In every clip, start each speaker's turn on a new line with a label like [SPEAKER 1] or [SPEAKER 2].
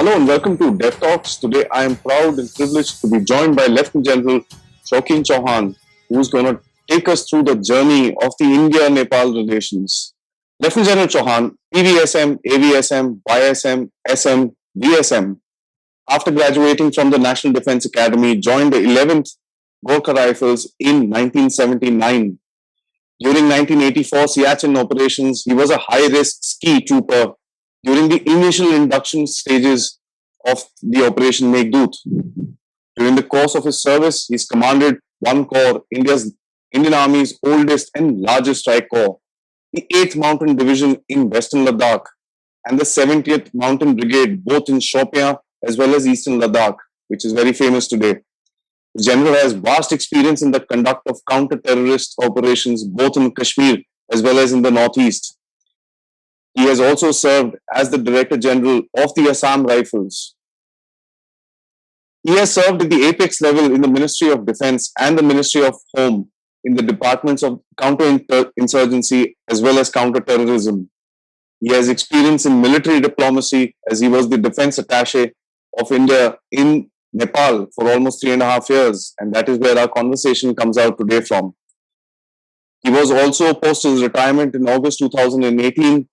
[SPEAKER 1] Hello and welcome to Dev Talks. Today I am proud and privileged to be joined by Lieutenant General Shikin Chauhan, who is going to take us through the journey of the India-Nepal relations. Lieutenant General Chauhan, PVSM, AVSM, YSM, SM, VSM, after graduating from the National Defence Academy, joined the 11th Gorkha Rifles in 1979. During 1984 Siachen operations, he was a high-risk ski trooper during the initial induction stages of the Operation Meghdoot. During the course of his service, he's commanded one corps, Indian Army's oldest and largest strike corps, the 8th Mountain Division in Western Ladakh, and the 70th Mountain Brigade, both in Shopian as well as Eastern Ladakh, which is very famous today. The general has vast experience in the conduct of counter-terrorist operations both in Kashmir as well as in the Northeast. He has also served as the Director General of the Assam Rifles. He has served at the apex level in the Ministry of Defense and the Ministry of Home in the departments of counter-insurgency as well as counter-terrorism. He has experience in military diplomacy as he was the Defense Attaché of India in Nepal for almost 3.5 years, and that is where our conversation comes out today from. He was also, post his retirement in August 2018,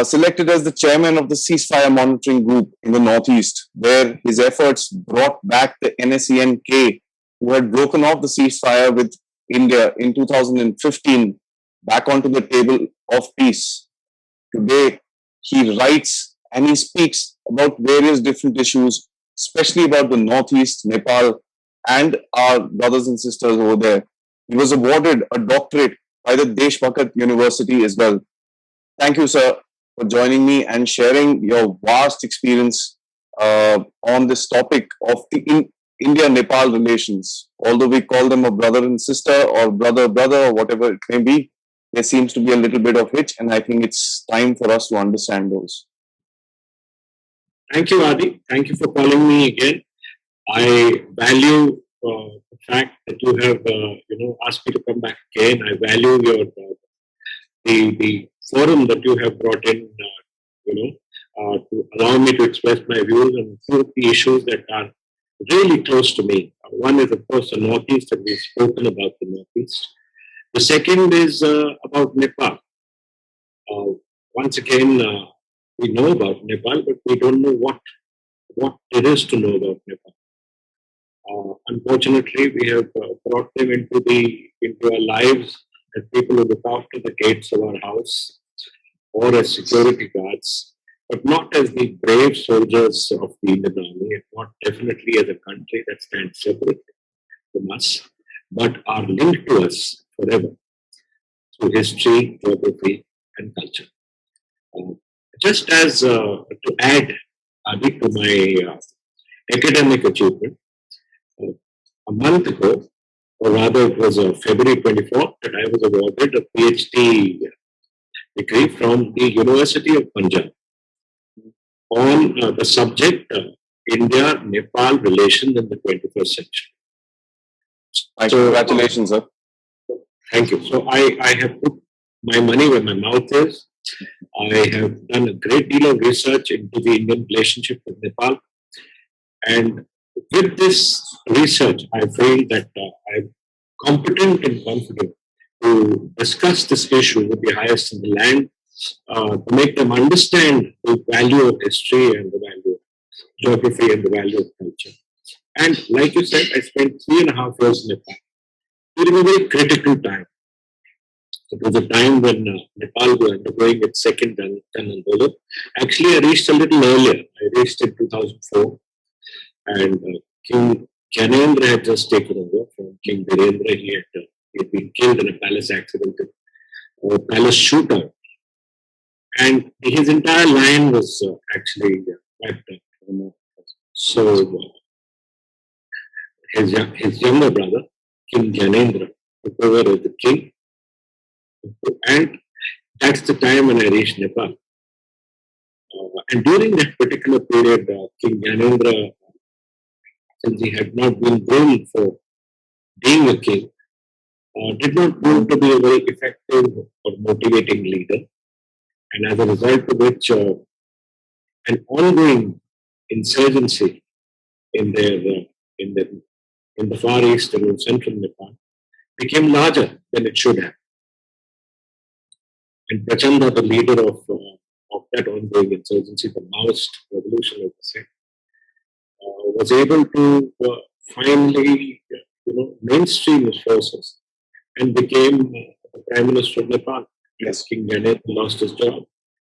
[SPEAKER 1] selected as the chairman of the Ceasefire Monitoring Group in the Northeast, where his efforts brought back the NSEN-K, who had broken off the ceasefire with India in 2015, back onto the table of peace. Today, he writes and he speaks about various different issues, especially about the Northeast, Nepal, and our brothers and sisters over there. He was awarded a doctorate by the Deshbhakat University as well. Thank you, sir, for joining me and sharing your vast experience on this topic of the India-Nepal relations. Although we call them a brother and sister or brother or whatever it may be, there seems to be a little bit of hitch, and I think it's time for us to understand those.
[SPEAKER 2] Thank you, Aadi. Thank you for calling me again. I value the fact that you have, asked me to come back again. I value your the forum that you have brought in, to allow me to express my views on two of the issues that are really close to me. One is, of course, the Northeast, and we've spoken about the Northeast. The second is about Nepal. Once again, we know about Nepal, but we don't know what there is to know about Nepal. Unfortunately, we have brought them into our lives as people who look after the gates of our house or as security guards, but not as the brave soldiers of the Indian Army, and not definitely as a country that stands separate from us, but are linked to us forever through history, geography, and culture. Just as to add Adi to my academic achievement, a month ago, or rather it was February 24th, that I was awarded a PhD degree from the University of Punjab on the subject India-Nepal relations in the 21st century.
[SPEAKER 1] Congratulations, sir.
[SPEAKER 2] Thank you. So I have put my money where my mouth is. I have done a great deal of research into the Indian relationship with Nepal. And with this research, I feel that I'm competent and confident to discuss this issue with the highest in the land, to make them understand the value of history and the value of geography and the value of culture. And like you said, I spent 3.5 years in Nepal during a very critical time. It was a time when Nepal was undergoing its second Jan Andolon. Actually, I reached a little earlier. I reached in 2004, and King Gyanendra had just taken over from King Virendra. He had been killed in a palace accident, a palace shootout, and his entire line was actually wiped out. So his younger brother, King Gyanendra, took over as the king. And that's the time when I reached Nepal. And during that particular period, King Gyanendra, since he had not been groomed for being a king, did not prove to be a very effective or motivating leader. And as a result of which, an ongoing insurgency in their in the in the far east and in central Nepal became larger than it should have. And Prachanda, the leader of that ongoing insurgency, the Maoist revolution, I would say, was able to finally, mainstream his forces and became the Prime Minister of Nepal. Yes, King Ganesh lost his job,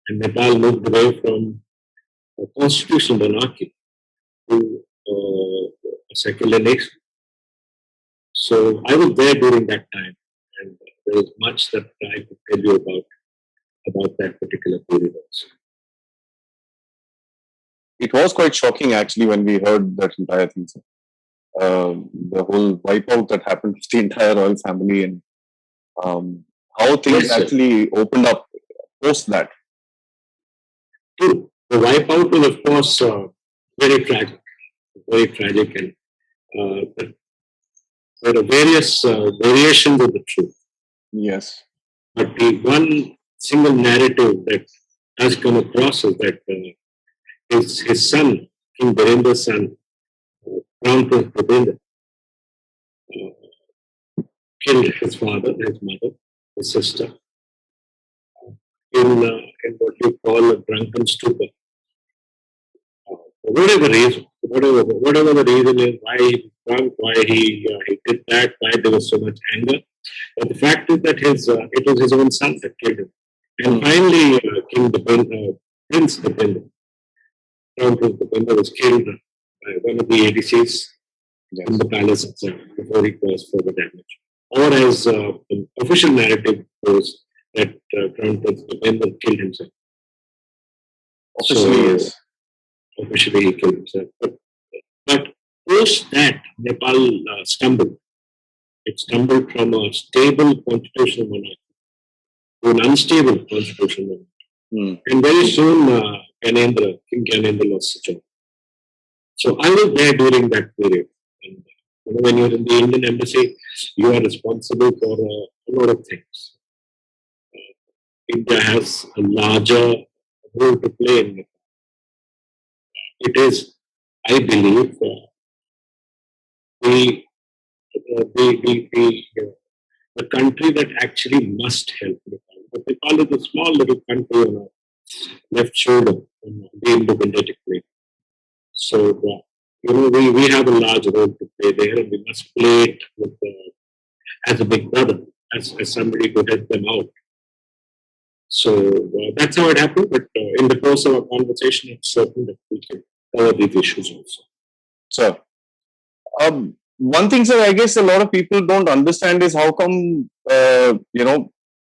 [SPEAKER 2] and Nepal moved away from a constitutional monarchy to a secular nation. So I was there during that time, and there is much that I could tell you about that particular period also.
[SPEAKER 1] It was quite shocking actually when we heard that entire thing, sir. The whole wipeout that happened with the entire royal family, and how things actually opened up post that.
[SPEAKER 2] True. The wipeout was, of course, very tragic, and there are various variations of the truth.
[SPEAKER 1] Yes.
[SPEAKER 2] But the one single narrative that has come across is that his son, King Birendra's son, Crown Prince Bhupendra, killed his father, his mother, his sister, in what you call a drunken stupor. For whatever reason, whatever the reason is, why he was drunk, why he did that, why there was so much anger. But the fact is that it was his own son that killed him. And finally, Prince Bhupendra, Crown Prince Bhupendra, was killed by one of the ADCs in the palace itself before he caused further damage. Or as the official narrative goes, that Crown Prince Bhupendra killed himself.
[SPEAKER 1] Officially, yes.
[SPEAKER 2] Officially, he killed himself. But post that, Nepal stumbled. It stumbled from a stable constitutional monarchy to an unstable constitutional monarchy. And very soon, King Gyanendra lost his job. So I was there during that period. And when you're in the Indian embassy, you are responsible for a lot of things. India has a larger role to play in it. It is, I believe, the country that actually must help Nepal. But Nepal is a small little country on our left shoulder on the Indo-Gangetic plate. So, we have a large role to play there, and we must play it with, as a big brother, as somebody to help them out. So that's how it happened. But in the course of our conversation, it's certain that we can cover these issues also.
[SPEAKER 1] Sir, one thing, sir, I guess a lot of people don't understand is how come,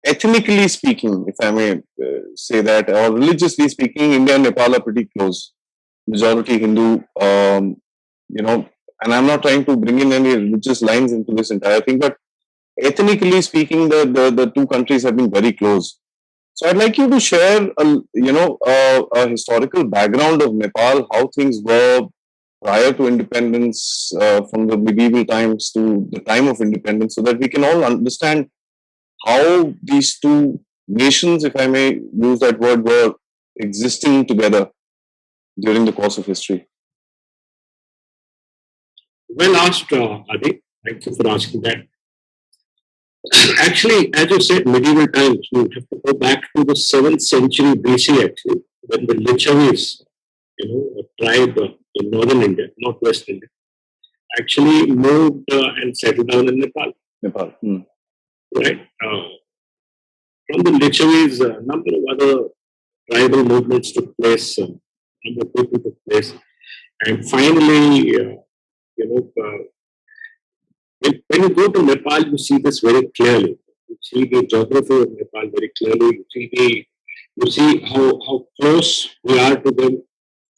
[SPEAKER 1] ethnically speaking, if I may say that, or religiously speaking, India and Nepal are pretty close. Majority Hindu, and I'm not trying to bring in any religious lines into this entire thing, but ethnically speaking, the two countries have been very close. So I'd like you to share, a historical background of Nepal, how things were prior to independence, from the medieval times to the time of independence, so that we can all understand how these two nations, if I may use that word, were existing together during the course of history.
[SPEAKER 2] Well asked, Aadi. Thank you for asking that. Actually, as you said, medieval times, you have to go back to the 7th century BC, actually, when the Lichavis, a tribe in northern India, not West India, actually moved and settled down in Nepal. Right? From the Lichavis, a number of other tribal movements took place, number of people took place, and finally, when you go to Nepal, you see this very clearly. You see the geography of Nepal very clearly. You see how close we are to them.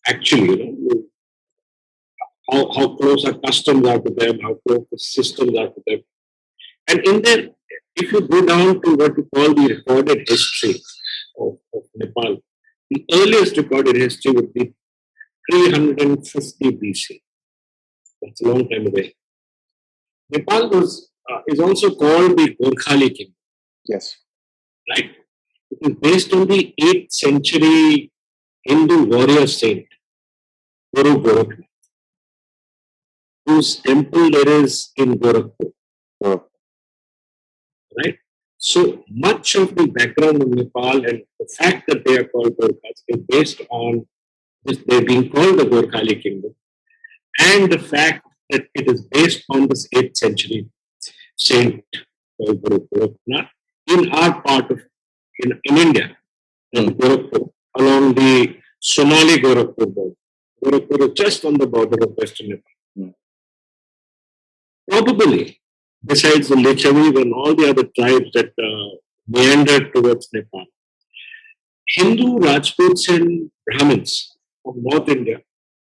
[SPEAKER 2] Actually, how close our customs are to them, how close the systems are to them. And in there, if you go down to what we call the recorded history of Nepal, the earliest recorded history would be 350 BC. That's a long time away. Nepal is also called the Gorkhali Kingdom.
[SPEAKER 1] Yes.
[SPEAKER 2] Right? It is based on the 8th century Hindu warrior saint Guru Gorakh, whose temple there is in Gorakhpur,
[SPEAKER 1] Oh,
[SPEAKER 2] right? So much of the background of Nepal and the fact that they are called Gorkhas is based on this, they're being called the Gorkhali kingdom, and the fact that it is based on this 8th century saint called Guru Gorakh in our part of in India,
[SPEAKER 1] hmm,
[SPEAKER 2] in Gorakhpur, along the Somali Gorakhpur border. Gorakhpur is just on the border of Western Nepal.
[SPEAKER 1] hmm.
[SPEAKER 2] Probably, besides the Lichavis and all the other tribes that meandered towards Nepal, Hindu Rajputs and Brahmins of North India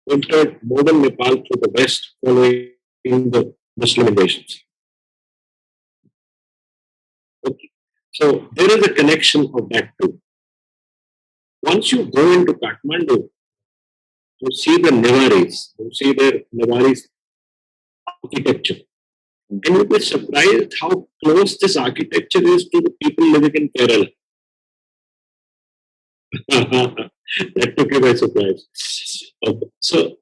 [SPEAKER 2] entered modern Nepal through the west following the Muslim invasions. Okay. So there is a connection of that too. Once you go into Kathmandu, you see the Nevaris, you see their Nevaris architecture. And you'll be surprised how close this architecture is to the people living in Kerala. That took you by surprise. Okay. So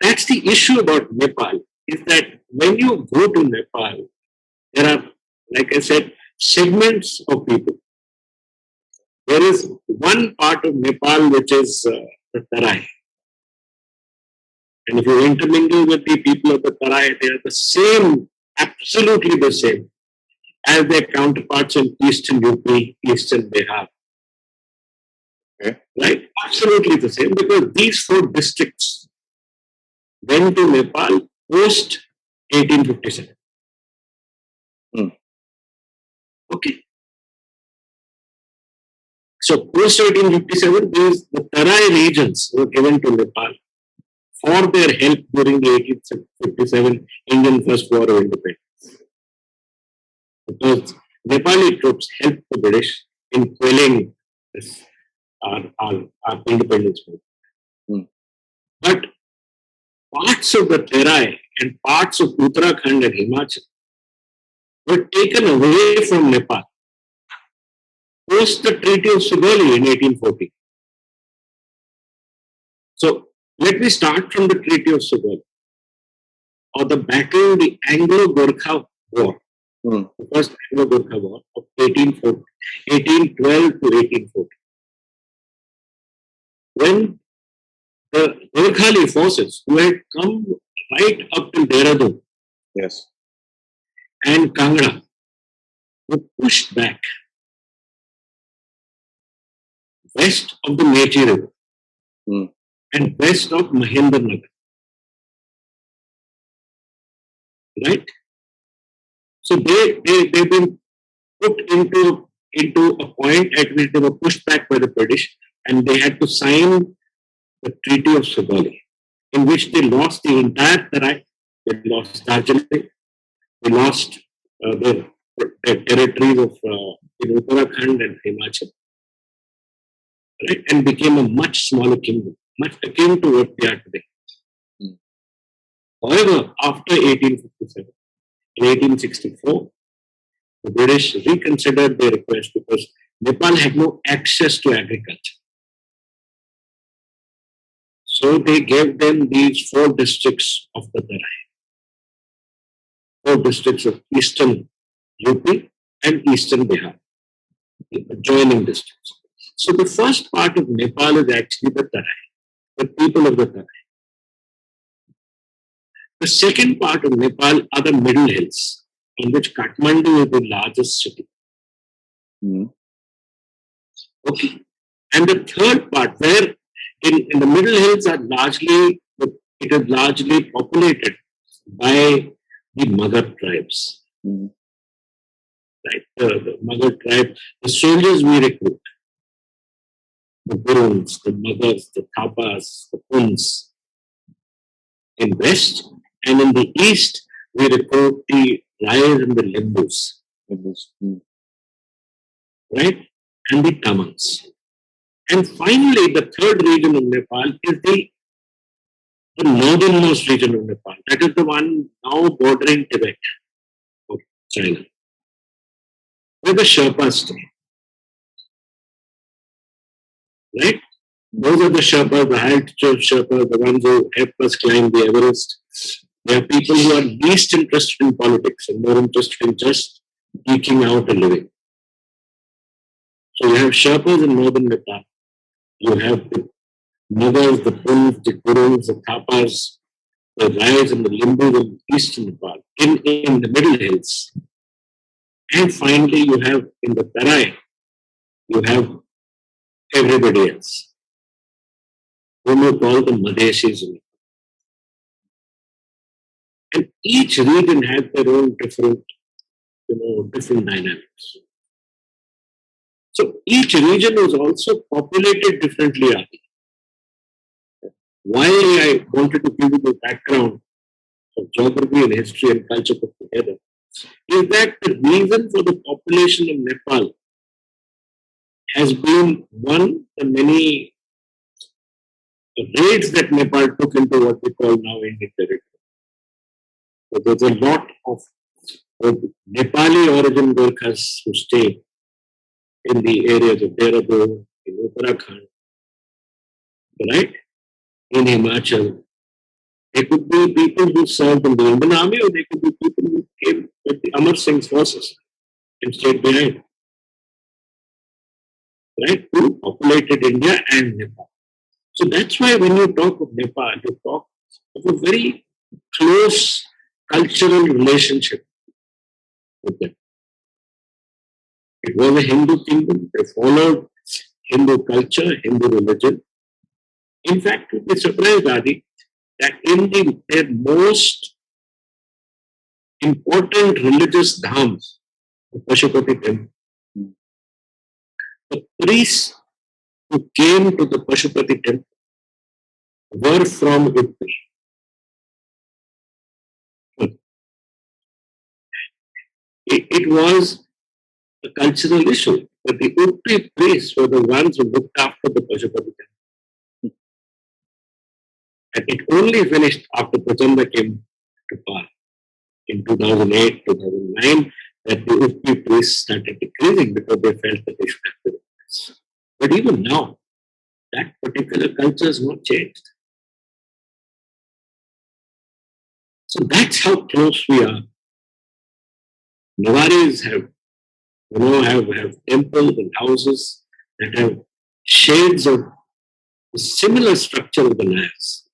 [SPEAKER 2] that's the issue about Nepal, is that when you go to Nepal, there are, like I said, segments of people. There is one part of Nepal which is the Tarai. And if you intermingle with the people of the Tarai, they are the same, absolutely the same, as their counterparts in Eastern UP, Eastern Bihar.
[SPEAKER 1] Okay.
[SPEAKER 2] Right? Absolutely the same, because these 4 districts went to Nepal post 1857.
[SPEAKER 1] Hmm.
[SPEAKER 2] Okay. So post 1857, the Tarai regions were given to Nepal for their help during the 1857 Indian First War of Independence. Because Nepali troops helped the British in quelling this, our independence movement.
[SPEAKER 1] Hmm.
[SPEAKER 2] But parts of the Terai and parts of Uttarakhand and Himachal were taken away from Nepal post the Treaty of Sugauli in 1840. So let me start from the Treaty of Sugauli, or the battle, the Anglo-Gorkha War,
[SPEAKER 1] Hmm.
[SPEAKER 2] the first Anglo-Gorkha War of 1812 to 1840. When the Gorkhali forces, who had come right up to Dehradun
[SPEAKER 1] Yes.
[SPEAKER 2] and Kangra, were pushed back west of the Mechi River
[SPEAKER 1] Hmm.
[SPEAKER 2] and west of Mahendranagar, right? So they've been put into a point at which they were pushed back by the British, and they had to sign the Treaty of Sugauli, in which they lost the entire Tarai, they lost Darjeeling, they lost their territories of in Uttarakhand and Himachal, right, and became a much smaller kingdom, much akin to what they are today.
[SPEAKER 1] Hmm.
[SPEAKER 2] However, after 1857, in 1864, the British reconsidered their request because Nepal had no access to agriculture. So they gave them these 4 districts of the Tarai, 4 districts of eastern UP and eastern Bihar, the adjoining districts. So the first part of Nepal is actually the Tarai, the people of the Tarai. The second part of Nepal are the middle hills, in which Kathmandu is the largest city.
[SPEAKER 1] Hmm.
[SPEAKER 2] Okay. And the third part, where in the middle hills are largely, it is largely populated by the Magar tribes,
[SPEAKER 1] Hmm.
[SPEAKER 2] right? The Magar tribe, the soldiers we recruit, the Guruns, the Magars, the Thapas, the Puns in west, and in the east we recruit the Rayas and the Limbus,
[SPEAKER 1] It was. Hmm.
[SPEAKER 2] right? And the Tamils. And finally, the third region of Nepal is the northernmost region of Nepal. That is the one now bordering Tibet of China, where the Sherpas stay, right? Those are the Sherpas, the high altitude Sherpas, the ones who help us climb the Everest. They are people who are least interested in politics and more interested in just eking out a living. So you have Sherpas in northern Nepal. You have the Nagas, the Puns, the Gurus, the Thapas, the Rayas and the Limbus in eastern Nepal, in the middle hills. And finally, you have in the Tarai, you have everybody else, whom you call the Madhesis. And each region has their own different dynamics. So each region was also populated differently. Aadi. Why I wanted to give you the background of geography and history and culture put together is that the reason for the population of Nepal has been one, the many raids that Nepal took into what we call now Indian territory. So there's a lot of Nepali origin Gorkhas who stayed in the areas of Dehradun, in Uttarakhand, right? In Himachal. They could be people who served in the Indian army, or they could be people who came with the Amar Singh's forces and stayed behind, right? Who populated India and Nepal. So that's why when you talk of Nepal, you talk of a very close cultural relationship with them. It was a Hindu kingdom. They followed Hindu culture, Hindu religion. In fact, you'd be surprised, Adi, that in their most important religious dhams, the Pashupati temple, the priests who came to the Pashupati temple were from Uttar. It was a cultural issue, but the Uttari priests were the ones who looked after the Pashupati temple. And it only finished after Prachanda came to power in 2008, 2009, that the Uttari priests started decreasing because they felt that they should have the rights. But even now, that particular culture has not changed. So that's how close we are. Nawaris have temples and houses that have shades of the similar structure of the Nayars.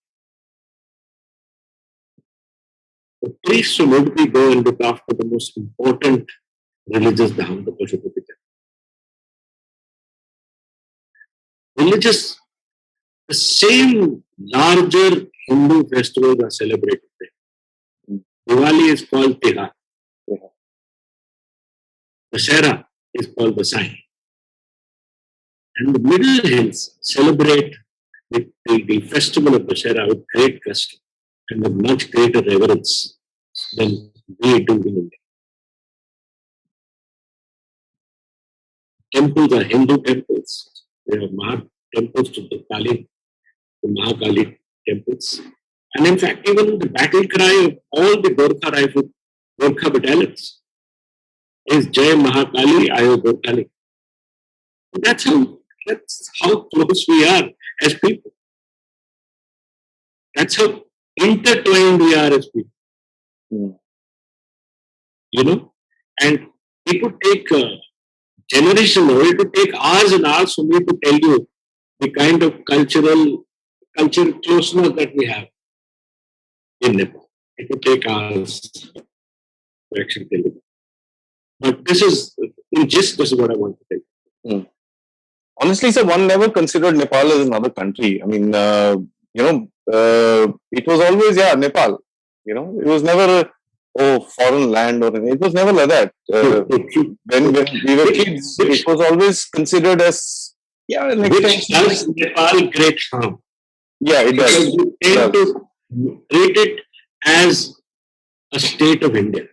[SPEAKER 2] The priests from Udupi go and look after the most important religious dham, the Pashupati temple. Religious, the same larger Hindu festivals are celebrated there. Diwali is called Tihar. Dussehra is called Vasai. And the Middle Hills celebrate the festival of Dussehra with great custom and with much greater reverence than we do in India. Temples are Hindu temples. There are Maha temples to the Kali, the Mahakali temples. And in fact, even the battle cry of all the Gorkha battalions is Jai Mahakali, Ayo Gorkhali. That's how close we are as people. That's how intertwined we are as people. You know, and it would take a generation, or it would take hours and hours for me to tell you the kind of cultural closeness that we have in Nepal. It would take hours to actually tell you. But this is what I want to tell you.
[SPEAKER 1] Honestly, sir, one never considered Nepal as another country. I mean, it was always, Nepal. It was never foreign land, or anything. It was never like that. When we were kids, it was always considered as an
[SPEAKER 2] Which does Nepal great harm.
[SPEAKER 1] Yeah, it does.
[SPEAKER 2] Because you tend to treat it as a state of India.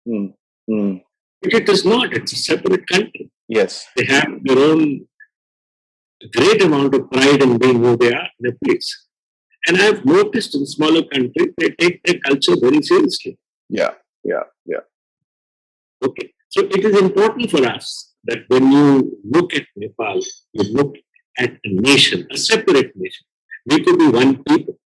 [SPEAKER 2] But it is not. It's a separate country.
[SPEAKER 1] Yes.
[SPEAKER 2] They have their own great amount of pride in being who they are, Nepalese. And I've noticed in smaller countries, they take their culture very seriously.
[SPEAKER 1] Yeah.
[SPEAKER 2] Okay. So it is important for us that when you look at Nepal, you look at a nation, a separate nation. We could be one people,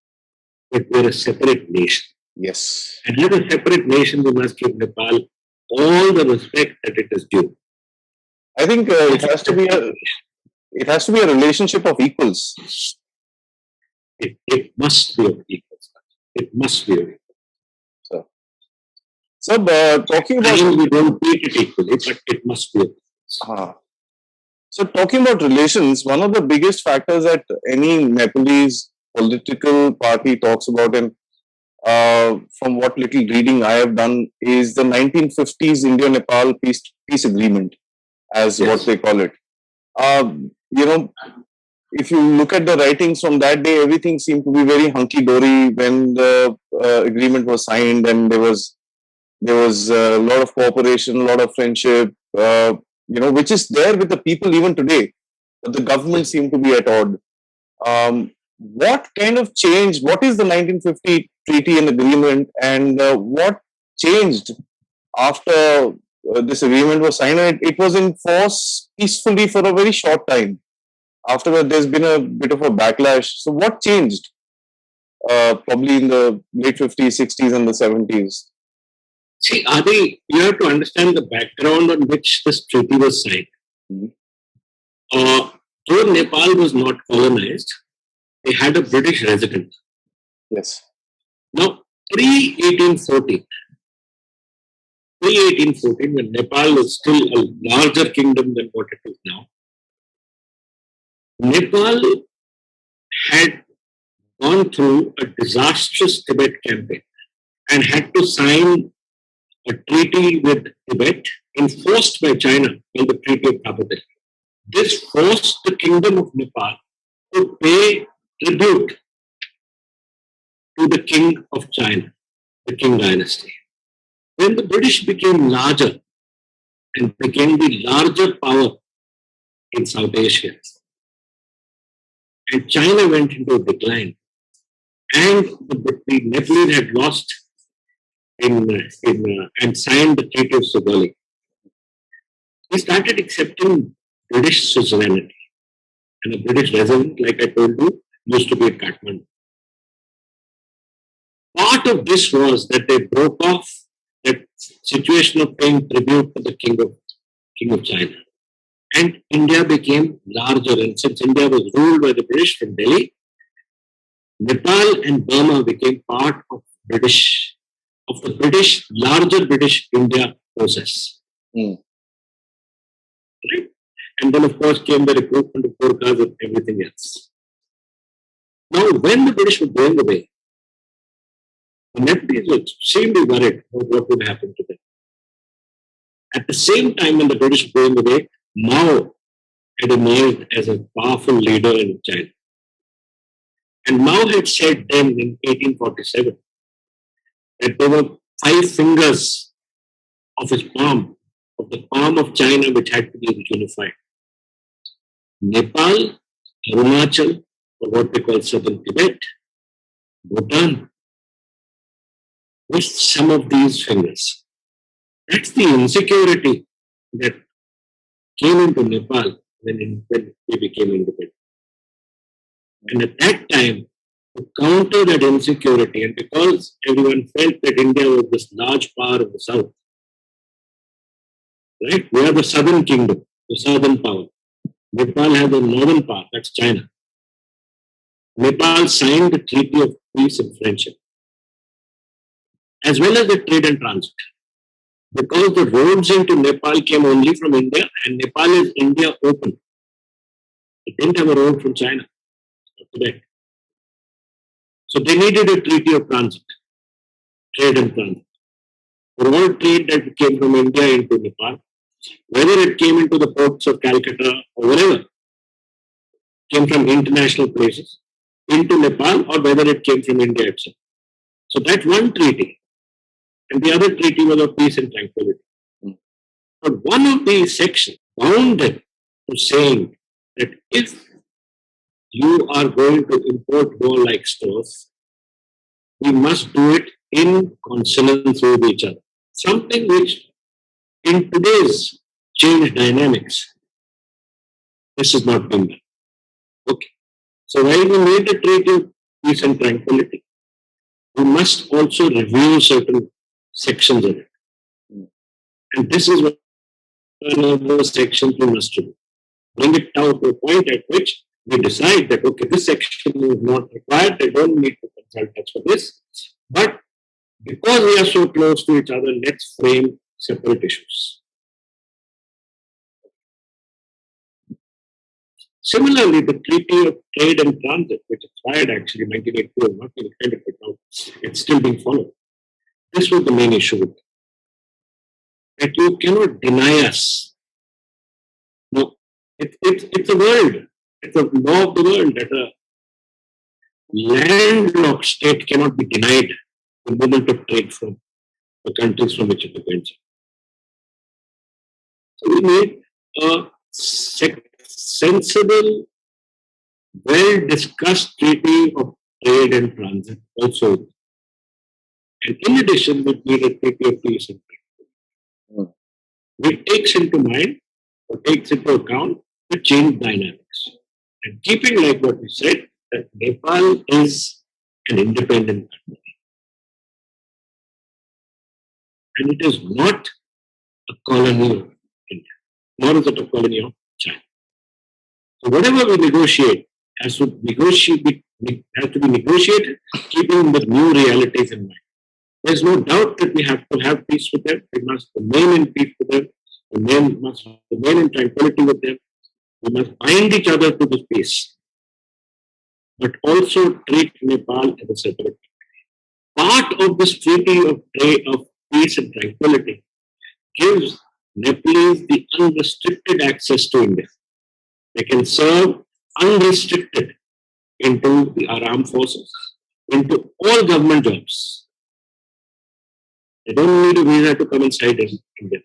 [SPEAKER 2] but we're a separate nation.
[SPEAKER 1] Yes.
[SPEAKER 2] And as a separate nation, we must give Nepal all the respect that it is due.
[SPEAKER 1] I think it has to be a relationship of equals.
[SPEAKER 2] It must be of equals. It must be of equals.
[SPEAKER 1] So, talking about
[SPEAKER 2] we don't treat it equally, but it must be of equals.
[SPEAKER 1] So talking about relations, one of the biggest factors that any Nepalese political party talks about, and from what little reading I have done, is the 1950s India-Nepal peace agreement, as
[SPEAKER 2] Yes.
[SPEAKER 1] what they call it. You know, if you look at the writings from that day, everything seemed to be very hunky-dory when the agreement was signed, and there was a lot of cooperation, a lot of friendship, which is there with the people even today. But the government seemed to be at odds. What kind of change? What is the 1950 treaty and agreement, and what changed after this agreement was signed? And it was in force peacefully for a very short time. After that, there's been a bit of a backlash. So, what changed? Probably in the late 50s, 60s, and the 70s.
[SPEAKER 2] See, Aadi, you have to understand the background on which this treaty was signed. Though Nepal was not colonized, they had a British resident.
[SPEAKER 1] Yes.
[SPEAKER 2] Now, pre-1814, when Nepal was still a larger kingdom than what it is now, Nepal had gone through a disastrous Tibet campaign and had to sign a treaty with Tibet enforced by China called the Treaty of Capital. This forced the Kingdom of Nepal to pay tribute to the King of China, the Qing dynasty. When the British became larger and became the larger power in South Asia, and China went into decline, and the Nepalese had lost and signed the Treaty of Sugauli, he started accepting British suzerainty. And a British resident, like I told you, used to be at Kathmandu. Part of this was that they broke off that situation of paying tribute to the King of China. And India became larger. And since India was ruled by the British from Delhi, Nepal and Burma became part of the larger British India process. Right? And then, of course, came the recruitment of Gurkhas and everything else. Now, when the British were going away, the Nepalese were extremely worried about what would happen to them. At the same time, when the British were going away, Mao had emerged as a powerful leader in China. And Mao had said then in 1847 that there were 5 fingers of his palm, of the palm of China, which had to be unified. Nepal, Arunachal, or what we call Southern Tibet, Bhutan, with some of these fingers. That's the insecurity that came into Nepal when we became independent. And at that time, to counter that insecurity, and because everyone felt that India was this large power in the south, right? We are the southern kingdom, the southern power. Nepal has the northern power, that's China. Nepal signed the Treaty of Peace and Friendship, as well as the trade and transit. Because the roads into Nepal came only from India, and Nepal is India open. It didn't have a road from China or Tibet. So they needed a treaty of transit, trade and transit. For all trade that came from India into Nepal, whether it came into the ports of Calcutta or wherever, came from international places into Nepal, or whether it came from India itself. So that's one treaty. And the other treaty was of peace and tranquility. But one of these sections bound them to saying that if you are going to import warlike stores, we must do it in consonance with each other. Something which in today's changed dynamics, this is not being done. Okay. So while we made a treaty of peace and tranquility, we must also review certain sections of it. And this is one of the sections we must review. Bring it down to a point at which we decide that, okay, this section is not required, they don't need to consult us for this. But because we are so close to each other, let's frame separate issues. Similarly, the Treaty of Trade and Transit, which expired actually in 1982, not been extended, but now it's still being followed. This was the main issue with it. That you cannot deny us. No, it's a world. It's a law of the world that a landlocked state cannot be denied the movement of trade from the countries from which it depends. So we need a sensible, well-discussed treaty of trade and transit also. And in addition, we need a treaty of peace and transit, which takes into mind or takes into account the change dynamics. And keeping like what we said, that Nepal is an independent country. And it is not a colony of India, nor is it a colony of China. So whatever we negotiate has to be negotiated, keeping the new realities in mind. There's no doubt that we have to have peace with them. We must remain in peace with them. We must remain in tranquility with them. We must bind each other to this peace, but also treat Nepal as a separate country. Part of this treaty of peace and tranquility gives Nepalese the unrestricted access to India. They can serve unrestricted into our armed forces, into all government jobs. They don't need a visa to come inside India,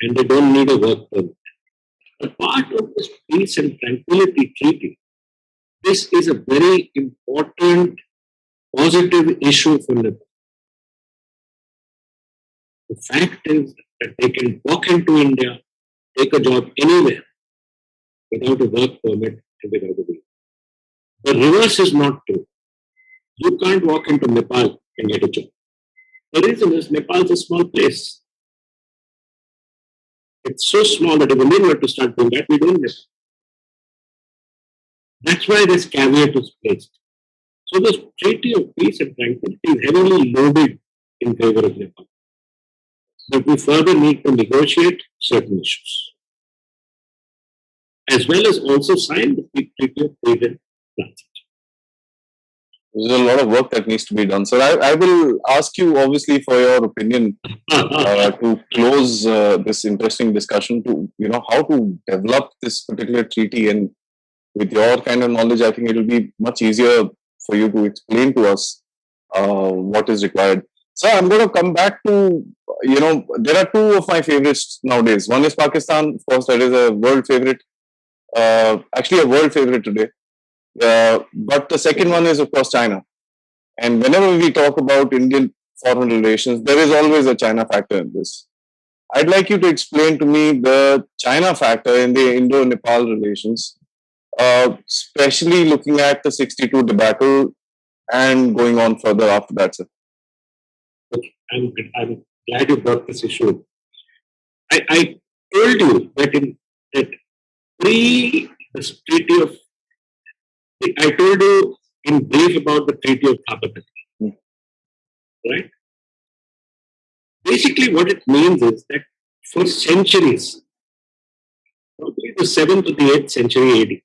[SPEAKER 2] and they don't need a work permit. A part of this peace and tranquility treaty, this is a very important positive issue for Nepal. The fact is that they can walk into India, take a job anywhere without a work permit and without a visa. The reverse is not true. You can't walk into Nepal and get a job. The reason is Nepal is a small place. It's so small that if we were to start doing that, we don't miss. That's why this caveat is placed. So this Treaty of Peace and Tranquility is heavily loaded in favor of Nepal. But we further need to negotiate certain issues, as well as also sign the Treaty of Trade and Transit.
[SPEAKER 1] There's a lot of work that needs to be done. So I will ask you, obviously, for your opinion to close this interesting discussion. To how to develop this particular treaty, and with your kind of knowledge, I think it will be much easier for you to explain to us what is required. So I'm going to come back to there are two of my favorites nowadays. One is Pakistan, of course, that is a world favorite. Actually, a world favorite today. But the second one is, of course, China. And whenever we talk about Indian foreign relations, there is always a China factor in this. I'd like you to explain to me the China factor in the Indo-Nepal relations, especially looking at the 62 debacle and going on further after that, sir.
[SPEAKER 2] Okay, I'm glad you brought this issue. I told you that pre the treaty of I told you in brief about the Treaty of Thabazali, right? Basically, what it means is that for centuries, probably the 7th to the 8th century AD,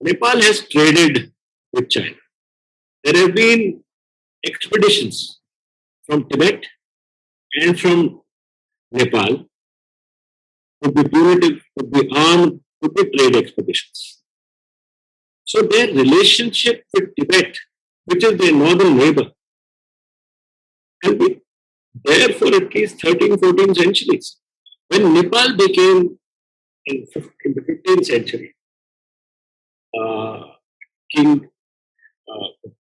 [SPEAKER 2] Nepal has traded with China. There have been expeditions from Tibet and from Nepal, could be punitive, could be armed, could be trade expeditions. So their relationship with Tibet, which is their northern neighbor, has been there for at least 13, 14 centuries. When Nepal became, in the 15th century, King,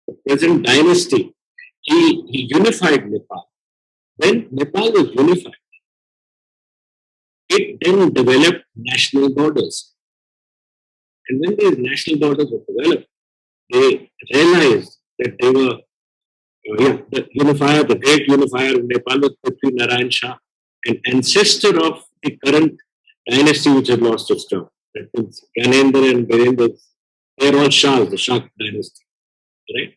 [SPEAKER 2] the present dynasty, he unified Nepal. When Nepal was unified, it then developed national borders. And when these national borders were developed, they realized that they were, the unifier, the great unifier of Nepal was Prithvi Narayan Shah, an ancestor of the current dynasty which had lost its term. That means Gyanendra and Virendra, they are all Shahs, the Shah dynasty, right?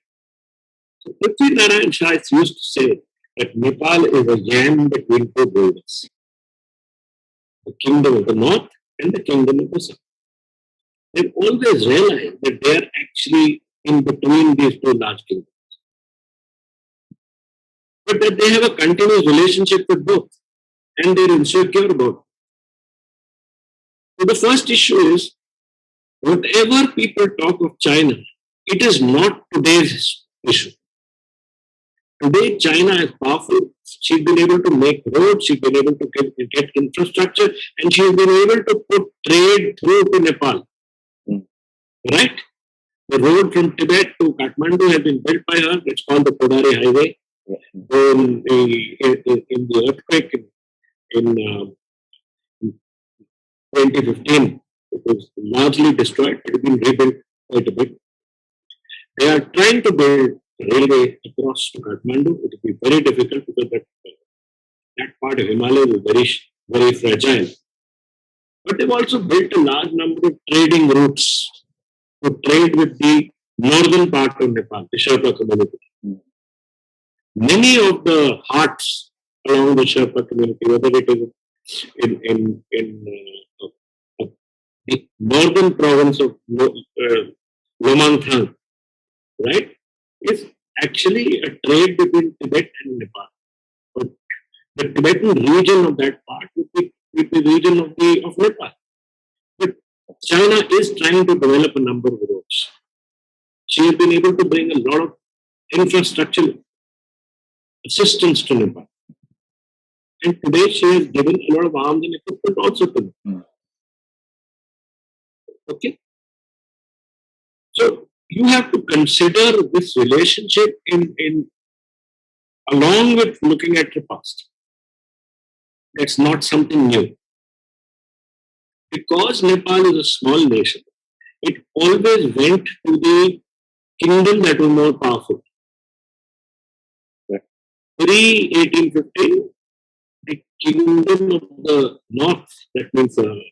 [SPEAKER 2] So Prithvi Narayan Shah used to say that Nepal is a yam between two boulders, the kingdom of the north and the kingdom of the south. They've always realized that they are actually in between these two large kingdoms, but that they have a continuous relationship with both and they're insecure about it. So the first issue is whatever people talk of China, it is not today's issue. Today, China is powerful. She's been able to make roads, she's been able to get infrastructure, and she's been able to put trade through to Nepal. Right? The road from Tibet to Kathmandu has been built by her. It's called the Kodari Highway. In the earthquake in 2015, it was largely destroyed. It has been rebuilt quite a bit. They are trying to build a railway across to Kathmandu. It will be very difficult because that part of Himalaya is very fragile. But they've also built a large number of trading routes to trade with the northern part of Nepal, the Sherpa community. Many of the hearts along the Sherpa community, whether it is the northern province of Lomangthang, right, is actually a trade between Tibet and Nepal. But the Tibetan region of that part would be the region of Nepal. But China is trying to develop a number of roads. She has been able to bring a lot of infrastructure assistance to Nepal. And today she has given a lot of arms and equipment also to them. Okay? So you have to consider this relationship in along with looking at the past. That's not something new. Because Nepal is a small nation, it always went to the kingdom that was more powerful. Pre 1815, the kingdom of the north, that means the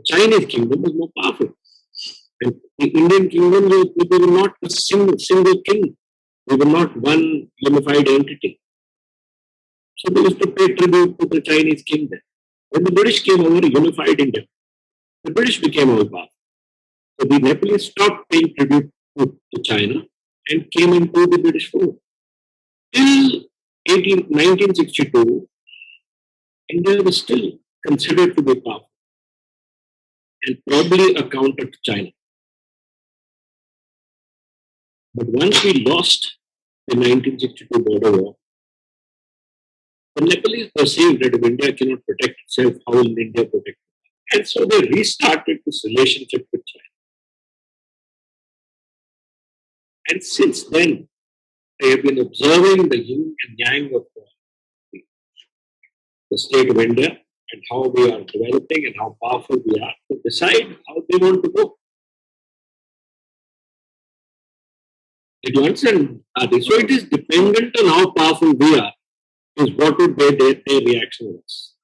[SPEAKER 2] Chinese kingdom, was more powerful. And the Indian kingdom, we were not a single king. We were not one unified entity. So they used to pay tribute to the Chinese king then. When the British came over, unified India, the British became all powerful. So the Nepalese stopped paying tribute to China and came into the British fold. Till 1962, India was still considered to be powerful and probably a counter to China. But once we lost the 1962 border war, the Nepalese perceived that if India cannot protect itself, how will India protect it? And so they restarted this relationship with China. And since then, they have been observing the yin and yang of the state of India and how we are developing and how powerful we are to decide how they want to go. Did you understand, Adi? So it is dependent on how powerful we are, is what would be their reaction was.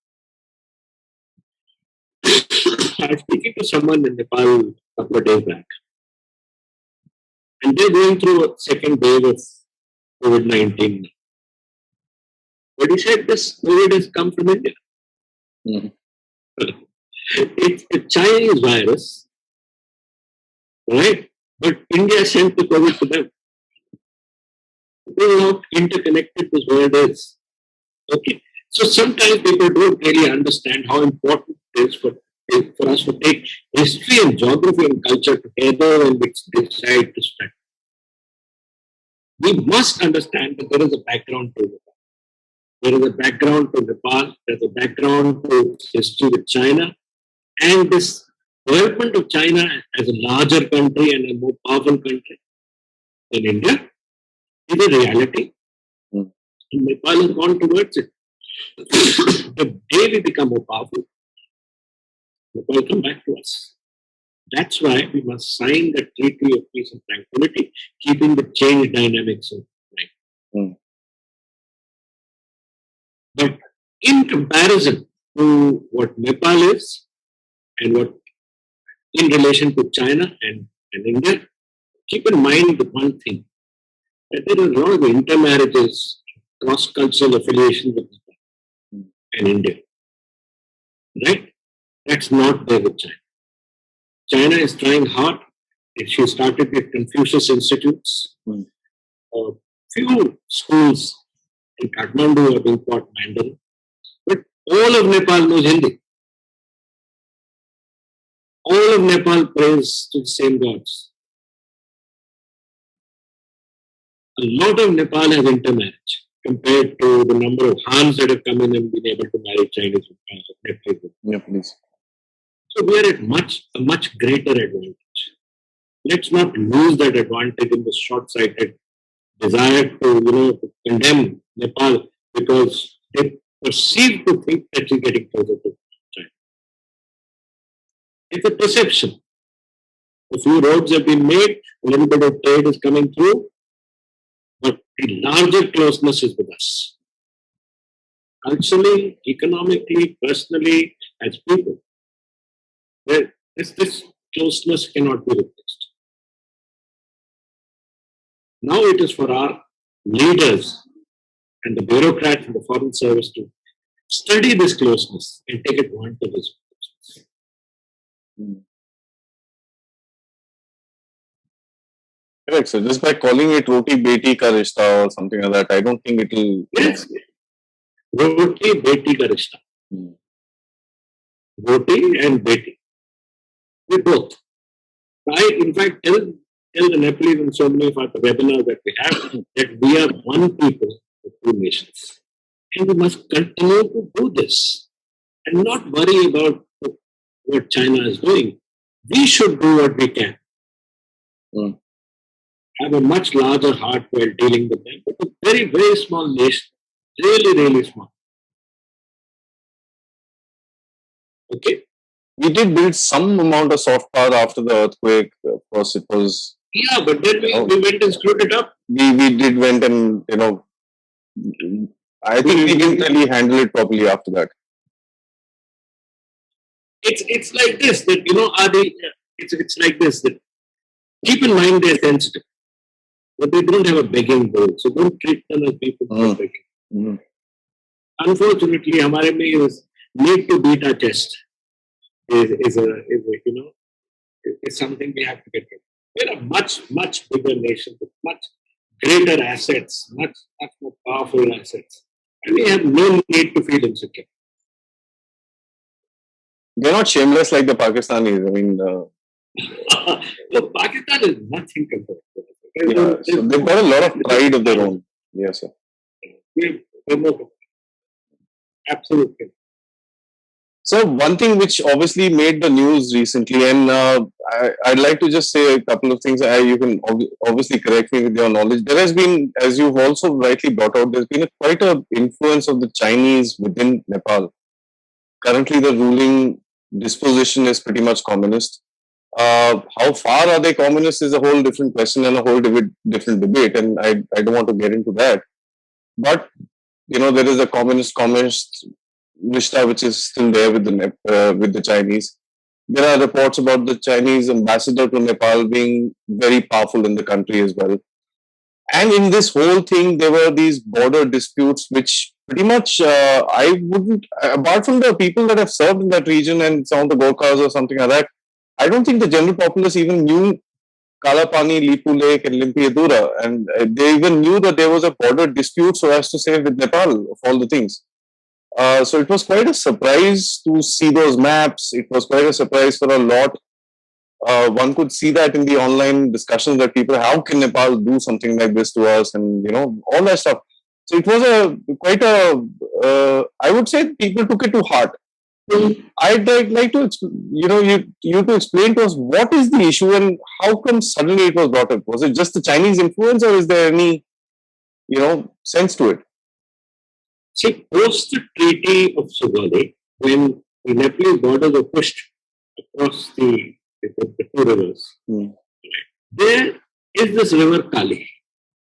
[SPEAKER 2] I was speaking to someone in Nepal a couple of days back, and they're going through a second wave of COVID-19. But he said this COVID has come from India. It's a Chinese virus, right? But India sent the COVID to them. How interconnected this world is. Okay. So sometimes people don't really understand how important it is for us to take history and geography and culture together and decide to study. We must understand that there is a background to Nepal. There is a background to Nepal, there's a background to history with China, and this development of China as a larger country and a more powerful country than India is a reality. And Nepal has gone towards it. The day we become more powerful, Nepal will come back to us. That's why we must sign the Treaty of Peace and Tranquility, keeping the change dynamics in mind.
[SPEAKER 1] Mm.
[SPEAKER 2] But in comparison to what Nepal is and what in relation to China and India, keep in mind the one thing that there are a lot of intermarriages, cross-cultural affiliation with Nepal and India, right? That's not there with China. China is trying hard. She started with Confucius Institutes.
[SPEAKER 1] Mm.
[SPEAKER 2] Few schools in Kathmandu are being taught Mandarin, but all of Nepal knows Hindi. All of Nepal prays to the same gods. A lot of Nepal has intermarriage compared to the number of Hans that have come in and been able to marry Chinese Nepalese.
[SPEAKER 1] Yeah, please.
[SPEAKER 2] So we are at a much greater advantage. Let's not lose that advantage in the short-sighted desire to condemn Nepal because they perceive to think that you're getting closer to China. It's a perception. A few roads have been made, a little bit of trade is coming through, but the larger closeness is with us. Culturally, economically, personally, as people, this closeness cannot be replaced. Now it is for our leaders and the bureaucrats in the foreign service to study this closeness and take advantage of this closeness.
[SPEAKER 1] Mm. Correct. So just by calling it roti beti ka rishta or something like that, I don't think it will.
[SPEAKER 2] Yes, roti beti ka rishta.
[SPEAKER 1] Mm.
[SPEAKER 2] Roti and beti. We both. I, in fact, tell the Nepalese in so many of our webinars that we have that we are one people of two nations. And we must continue to do this and not worry about what China is doing. We should do what we can.
[SPEAKER 1] Mm.
[SPEAKER 2] Have a much larger heart while dealing with them. But a very, very small nation. Really, really small. Okay?
[SPEAKER 1] We did build some amount of soft power after the earthquake. Of course, it was.
[SPEAKER 2] Yeah, but then we went and screwed it up.
[SPEAKER 1] We did went and I think we didn't really handle it properly after that.
[SPEAKER 2] It's like this that Aadi. It's like this that keep in mind they're sensitive, but they don't have a begging bowl, so don't treat them as people who are begging.
[SPEAKER 1] Mm.
[SPEAKER 2] Unfortunately, हमारे में is need to beat our chest is something we have to get rid of. We're a much bigger nation with much greater assets, much more powerful assets, and we have no need to feel insecure.
[SPEAKER 1] They're not shameless like the Pakistanis. I mean,
[SPEAKER 2] Look, Pakistan is nothing compared to us.
[SPEAKER 1] so they've got a lot of pride of their own. Yes, sir.
[SPEAKER 2] We're no absolutely.
[SPEAKER 1] So one thing which obviously made the news recently, and I'd like to just say a couple of things. You can obviously correct me with your knowledge. There has been, as you've also rightly brought out, there's been quite an influence of the Chinese within Nepal. Currently, the ruling disposition is pretty much communist. How far are they communist is a whole different question and a whole different debate, and I don't want to get into that. But there is a communist rishta which is still there with the Chinese. There are reports about the Chinese ambassador to Nepal being very powerful in the country as well. And in this whole thing, there were these border disputes, which pretty much I wouldn't, apart from the people that have served in that region and some of the Gorkhas or something like that, I don't think the general populace even knew Kalapani, Lipu Lake, and Limpiadura, and they even knew that there was a border dispute, so as to say, with Nepal of all the things. So it was quite a surprise to see those maps. It was quite a surprise for a lot. One could see that in the online discussions that people, how can Nepal do something like this to us, and all that stuff. So it was I would say people took it to heart. I'd like to, you to explain to us what is the issue and how come suddenly it was brought up. Was it just the Chinese influence, or is there any, sense to it?
[SPEAKER 2] See, post the Treaty of Sugauli, when the Nepalese borders were pushed across the the two rivers.
[SPEAKER 1] Mm.
[SPEAKER 2] There is this river Kali.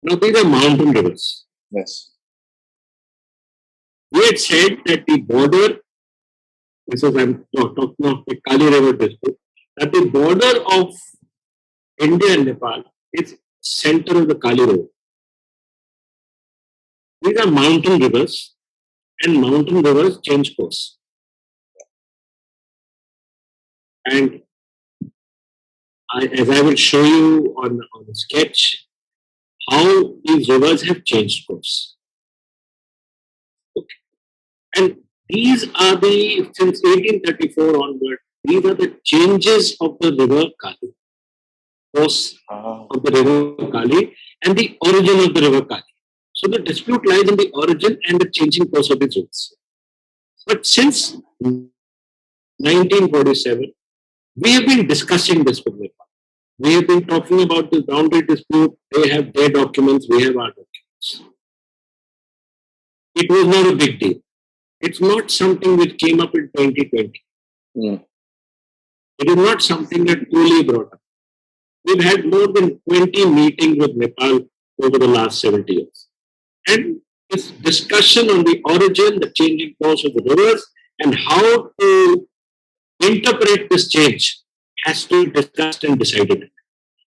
[SPEAKER 2] Now these are mountain rivers.
[SPEAKER 1] Yes.
[SPEAKER 2] We had said that the border, this is I'm talking of the Kali River district, that the border of India and Nepal is center of the Kali River. These are mountain rivers, and mountain rivers change course. And as I will show you on a sketch, how these rivers have changed course. Okay. And these are since 1834 onward, these are the changes of the river Kali, course of the river Kali, and the origin of the river Kali. So the dispute lies in the origin and the changing course of these rivers. But since 1947, we have been discussing this with Nepal. We have been talking about this boundary dispute. They have their documents, we have our documents. It was not a big deal. It's not something which came up in 2020.
[SPEAKER 1] Mm.
[SPEAKER 2] It is not something that Kohli brought up. We've had more than 20 meetings with Nepal over the last 70 years. And this discussion on the origin, the changing course of the rivers, and how to interpret this change has to be discussed and decided.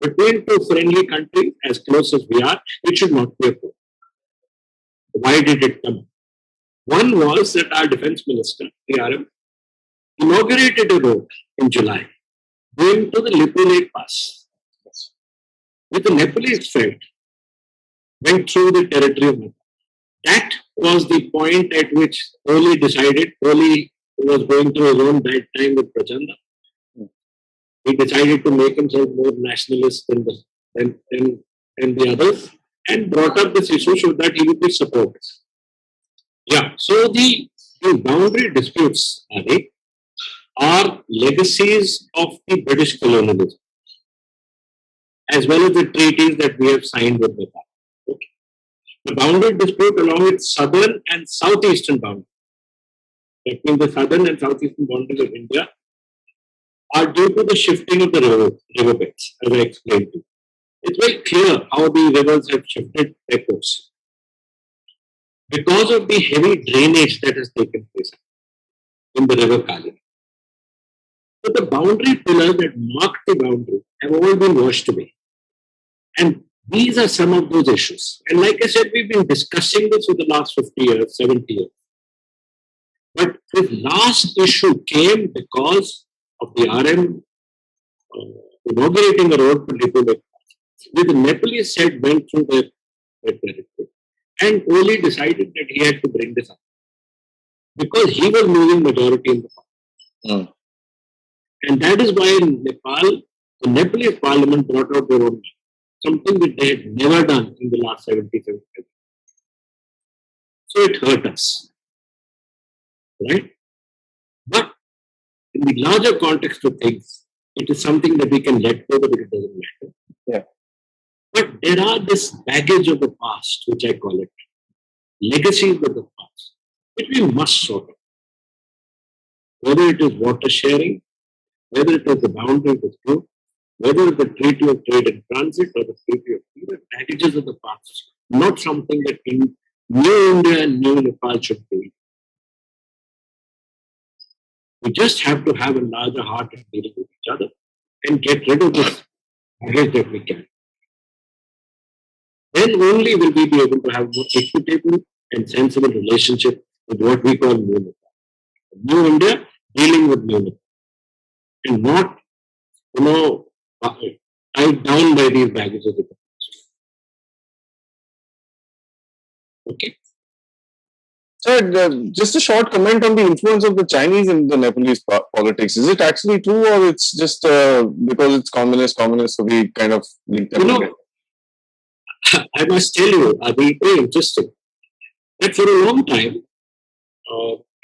[SPEAKER 2] Between two friendly countries, as close as we are, it should not be a problem. Why did it come? One was that our defense minister, the RM, inaugurated a road in July going to the Lipu Lake Pass with a Nepalese friend, went through the territory of Nepal. That was the point at which Kohli decided. Kohli was going through his own bad time with Prachanda. He decided to make himself more nationalist than the others and brought up this issue so that he would be supported. Yeah, so the boundary disputes, Aadi, are legacies of the British colonialism, as well as the treaties that we have signed with Nepal. Okay. The boundary dispute along its southern and southeastern boundary, that means the southern and southeastern boundaries of India, are due to the shifting of the riverbeds, as I explained to you. It's very clear how the rivers have shifted their course because of the heavy drainage that has taken place in the river Kali. So the boundary pillars that mark the boundary have all been washed away. And these are some of those issues. And like I said, we've been discussing this for the last 50 years, 70 years. But this last issue came because of the RM inaugurating a road to Lipu Lake, which the Nepalese said went through their territory. And Kohli decided that he had to bring this up because he was losing majority in the parliament.
[SPEAKER 1] Mm.
[SPEAKER 2] And that is why in Nepal, the Nepalese parliament brought out their own, something that they had never done in the last 70 years. So it hurt us. Right? But in the larger context of things, it is something that we can let go, but it doesn't matter.
[SPEAKER 1] Yeah.
[SPEAKER 2] But there are this baggage of the past, which I call it, legacies of the past, which we must sort out. Whether it is water sharing, whether it is the boundary dispute, whether it is the Treaty of Trade and Transit or the Treaty of Peace, packages of the past, not something that in New India and New Nepal should be. We just have to have a larger heart in dealing with each other and get rid of this baggage that we can. Then only will we be able to have more equitable and sensible relationship with what we call New Nepal. New India dealing with New Nepal. And not, tied down by these baggages of the past. Okay?
[SPEAKER 1] So, just a short comment on the influence of the Chinese in the Nepalese politics. Is it actually true, or it's just because it's communist, so we kind of link them together?
[SPEAKER 2] I must tell you, Aadi, very interesting, that for a long time,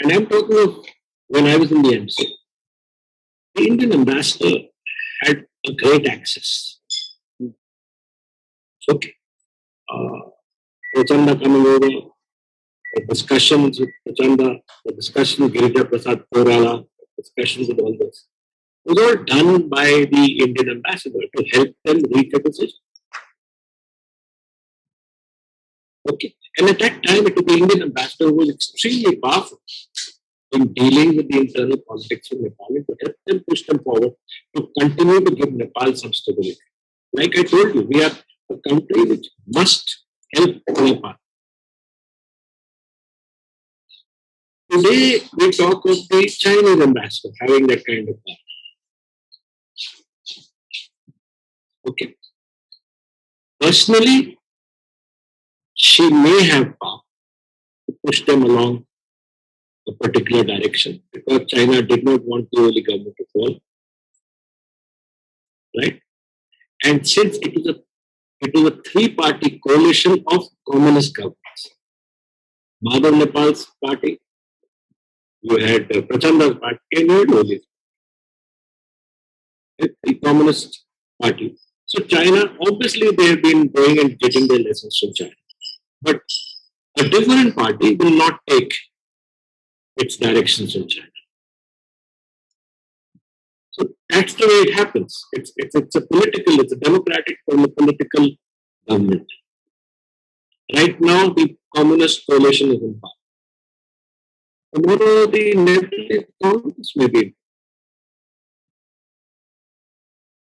[SPEAKER 2] and I'm talking of when I was in the embassy, the Indian ambassador had a great access. Okay. Prachanda coming over, the discussions with Prachanda, the discussions with Girija Prasad Korala, the discussions with all this. was all done by the Indian ambassador to help them reach a decision. Okay. And at that time, it was the Indian ambassador who was extremely powerful in dealing with the internal politics of Nepal and to help them push them forward to continue to give Nepal some stability. Like I told you, we are a country which must help Nepal. Today, we talk of the Chinese ambassador having that kind of power. Okay. Personally, she may have power to push them along a particular direction because China did not want the early government to fall. Right? And since it was a three-party coalition of communist governments. Madhav Nepal's party, you had Prachanda's party, and you had Oli's the communist party. So China, obviously they have been going and getting their lessons from China. But a different party will not take its directions from China. So that's the way it happens. It's a democratic political government. Right now, the communist coalition is in power. Tomorrow, the Nepalese Congress may be.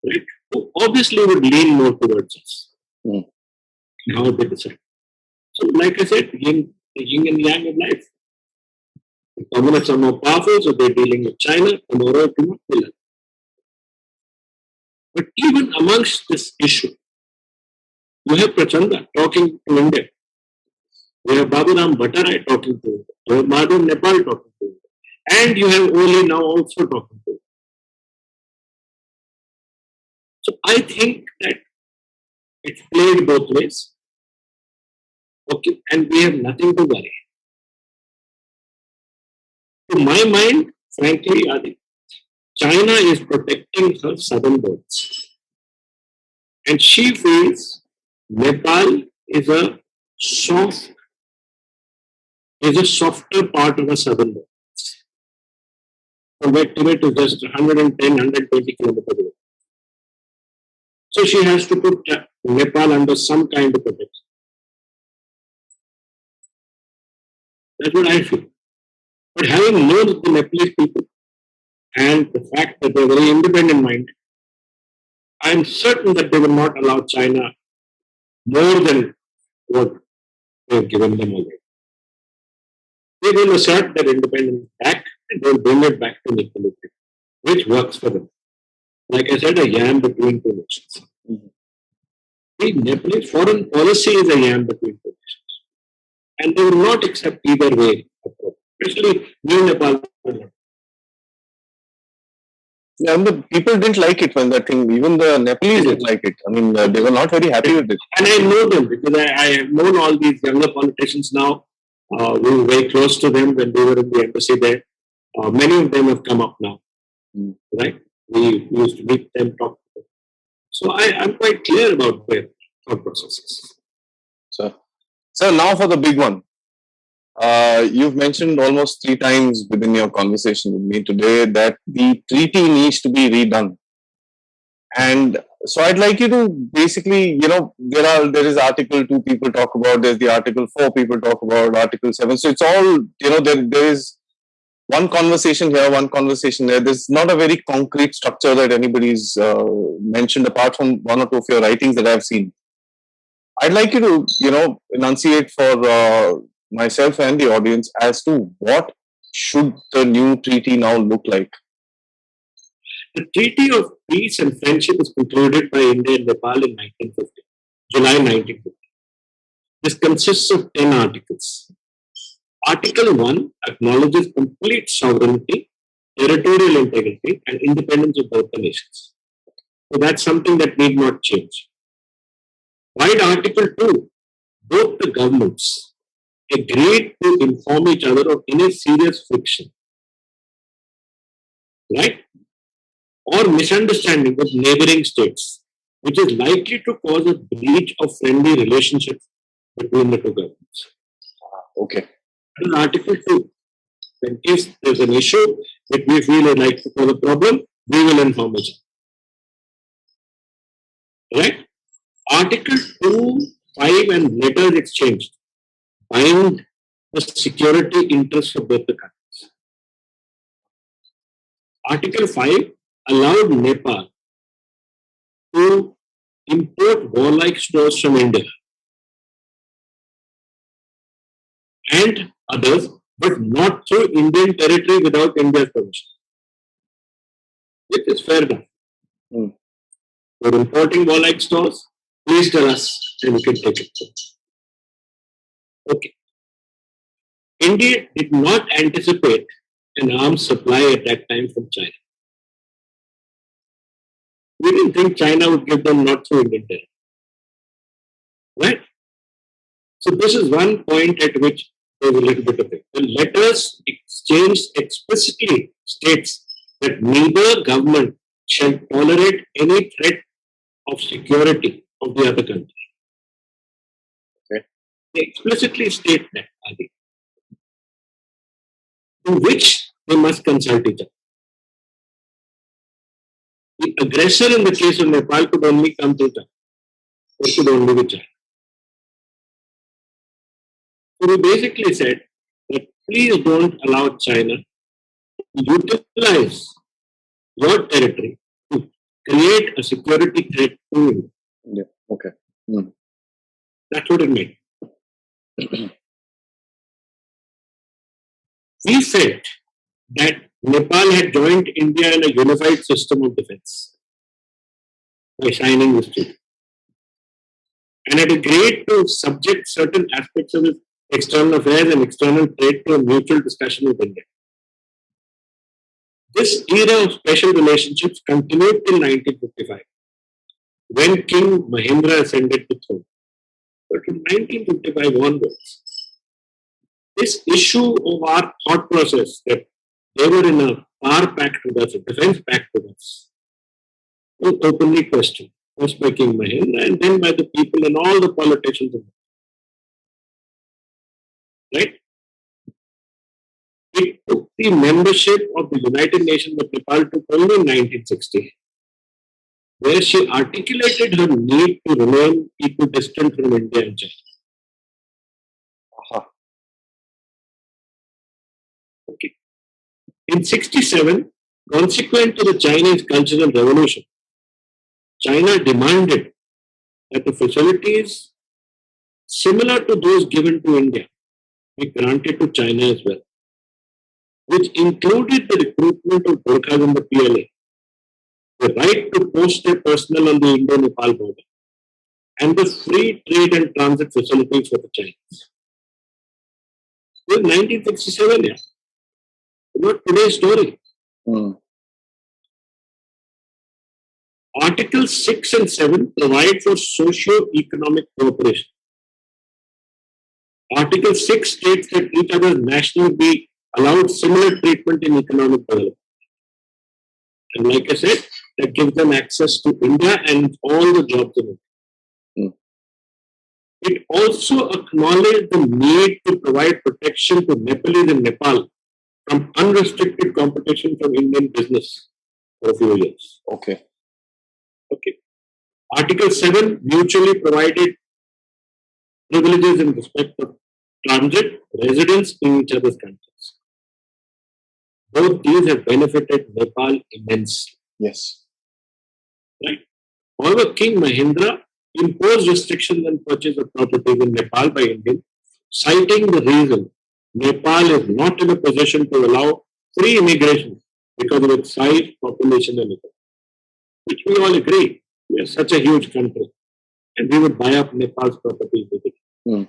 [SPEAKER 2] Right? Who obviously would lean more towards us. How they decide. So, like I said, the yin and yang of life. The communists are more powerful, so they're dealing with China. Tomorrow, it will not be like. But even amongst this issue, you have Prachanda talking to India. You have Baburam Bhattarai talking to India. You have Madhav Nepal talking to India. And you have Oli now also talking to India. So I think that it's played both ways. Okay, and we have nothing to worry. To my mind, frankly, Aadi, China is protecting her southern borders. And she feels Nepal is a softer part of the southern borders. From where Tibet is just 110, 120 kilometers away. So she has to put Nepal under some kind of protection. That's what I feel. But having known the Nepalese people and the fact that they're very independent minded, I'm certain that they will not allow China more than what they have given them already. They will assert their independence back and they will bring it back to equilibrium, which works for them. Like I said, a yam between two nations. The Nepalese foreign policy is a yam between two nations. And they will not accept either way, especially New Nepal.
[SPEAKER 1] Yeah, and the people didn't like it when that thing, even the Nepalese didn't like it. I mean, they were not very happy with it.
[SPEAKER 2] And I know them because I have known all these younger politicians now. We were very close to them when they were in the embassy there. Many of them have come up now, right? We used to meet them, talk to them. So I'm quite clear about their thought processes.
[SPEAKER 1] So now for the big one. You've mentioned almost 3 times within your conversation with me today that the treaty needs to be redone. And so I'd like you to basically, there is Article 2 people talk about, there's the Article 4 people talk about, Article 7. So it's all, there is one conversation here, one conversation there. There's not a very concrete structure that anybody's mentioned apart from 1 or 2 of your writings that I've seen. I'd like you to, enunciate for myself and the audience as to what should the new treaty now look like.
[SPEAKER 2] The Treaty of Peace and Friendship was concluded by India and Nepal in 1950, July 1950. This consists of 10 articles. Article 1 acknowledges complete sovereignty, territorial integrity, and independence of both the nations. So that's something that need not change. While Article 2, both the governments agreed to inform each other of any serious friction, right? Or misunderstanding with neighboring states, which is likely to cause a breach of friendly relationships between the two governments.
[SPEAKER 1] Okay.
[SPEAKER 2] And Article 2, in case there's an issue that we feel is likely to cause a problem, we will inform each other. Right? Article 2, 5 and letters exchanged bind the security interests of both the countries. Article 5 allowed Nepal to import warlike stores from India and others, but not through Indian territory without India's permission. It is fair enough.
[SPEAKER 1] Mm.
[SPEAKER 2] We're importing warlike stores. Please tell us and we can take it. Okay. India did not anticipate an arms supply at that time from China. We didn't think China would give them not through Indian territory. Right? So this is one point at which there's a little bit of it. The letters exchanged explicitly states that neither government shall tolerate any threat of security of the other country. Okay. They explicitly state that, Aadi, in which they must consult each other. The aggressor in the case of Nepal could only come to China. It could only be China. So we basically said that please don't allow China to utilize your territory to create a security threat to you.
[SPEAKER 1] Yeah. Okay. Mm.
[SPEAKER 2] That's what it meant. We felt that Nepal had joined India in a unified system of defense by signing this treaty and had agreed to subject certain aspects of its external affairs and external trade to a mutual discussion with India. This era of special relationships continued till 1955, when King Mahendra ascended the throne. But from 1955 onwards, this issue of our thought process that they were in a power pact with us, a defense pact with us, was openly questioned, first by King Mahendra and then by the people and all the politicians of it. Right? It took the membership of the United Nations that Nepal took only in 1960, where she articulated her need to remain equidistant from India and China.
[SPEAKER 1] Aha.
[SPEAKER 2] Okay. In 67, consequent to the Chinese Cultural Revolution, China demanded that the facilities similar to those given to India be granted to China as well, which included the recruitment of Gorkhas in the PLA, the right to post their personnel on the Indo-Nepal border, and the free trade and transit facilities for the Chinese. This is 1967, yeah. Not today's story.
[SPEAKER 1] Mm.
[SPEAKER 2] Articles 6 and 7 provide for socio-economic cooperation. Article 6 states that each other's nationals be allowed similar treatment in economic development. And like I said, that gives them access to India and all the jobs in India.
[SPEAKER 1] Mm.
[SPEAKER 2] It also acknowledged the need to provide protection to Nepalese in Nepal from unrestricted competition from Indian business for a few years.
[SPEAKER 1] Okay.
[SPEAKER 2] Okay. Article 7 mutually provided privileges in respect of transit, residence in each other's countries. Both these have benefited Nepal immensely.
[SPEAKER 1] Yes.
[SPEAKER 2] Right? However, King Mahendra imposed restrictions on purchase of properties in Nepal by Indians, citing the reason Nepal is not in a position to allow free immigration because of its size, population, and economy. Which we all agree. We are such a huge country, and we would buy up Nepal's properties with it.
[SPEAKER 1] Mm.